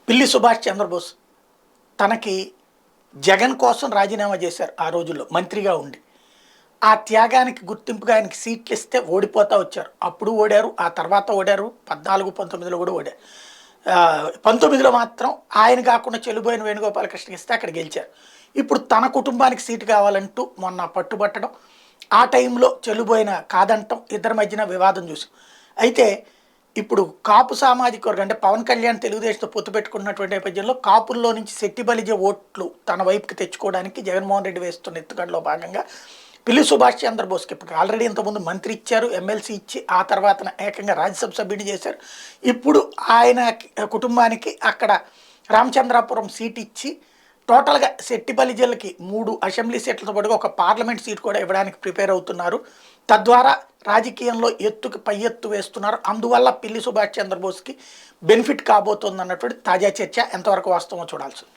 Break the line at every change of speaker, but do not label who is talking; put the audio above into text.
పిల్లి సుభాష్ చంద్రబోస్ తనకి జగన్ కోసం రాజీనామా చేశారు ఆ రోజుల్లో మంత్రిగా ఉండి. ఆ త్యాగానికి గుర్తింపుగా ఆయనకి సీట్లు ఇస్తే ఓడిపోతా వచ్చారు. అప్పుడు ఓడారు, ఆ తర్వాత ఓడారు, 14, 19లో కూడా ఓడారు. 19లో మాత్రం ఆయన కాకుండా చెల్లుబోయిన వేణుగోపాలకృష్ణకి ఇస్తే అక్కడ గెలిచారు. ఇప్పుడు తన కుటుంబానికి సీటు కావాలంటూ మొన్న పట్టుబట్టడం, ఆ టైంలో చెల్లుబోయిన కాదంటం, ఇద్దరి మధ్యన వివాదం చూసాం. అయితే ఇప్పుడు కాపు సామాజిక వర్గం అంటే పవన్ కళ్యాణ్ తెలుగుదేశంతో పొత్తు పెట్టుకున్నటువంటి నేపథ్యంలో కాపుల్లో నుంచి శెట్టి బలిజ ఓట్లు తన వైపుకి తెచ్చుకోవడానికి జగన్మోహన్ రెడ్డి వేస్తున్న ఎత్తుగడలో భాగంగా పిల్లి సుభాష్ చంద్రబోస్కి ఇప్పుడు ఆల్రెడీ ఇంతకుముందు మంత్రి ఇచ్చారు, ఎమ్మెల్సీ ఇచ్చి ఆ తర్వాత ఏకంగా రాజ్యసభ సభ్యుడిని చేశారు. ఇప్పుడు ఆయన కుటుంబానికి అక్కడ రామచంద్రాపురం సీట్ ఇచ్చి టోటల్గా శెట్టి బలిజలకి 3 అసెంబ్లీ సీట్లతో పాటుగా ఒక పార్లమెంట్ సీట్ కూడా ఇవ్వడానికి ప్రిపేర్ అవుతున్నారు. తద్వారా రాజకీయంలో ఎత్తుకి పై ఎత్తు వేస్తున్నారు. అందువల్ల పిల్లి సుభాష్ చంద్రబోస్కి బెనిఫిట్ కాబోతుంది అన్నటువంటి తాజా చర్చ ఎంతవరకు వాస్తవమో చూడాల్సి ఉంది.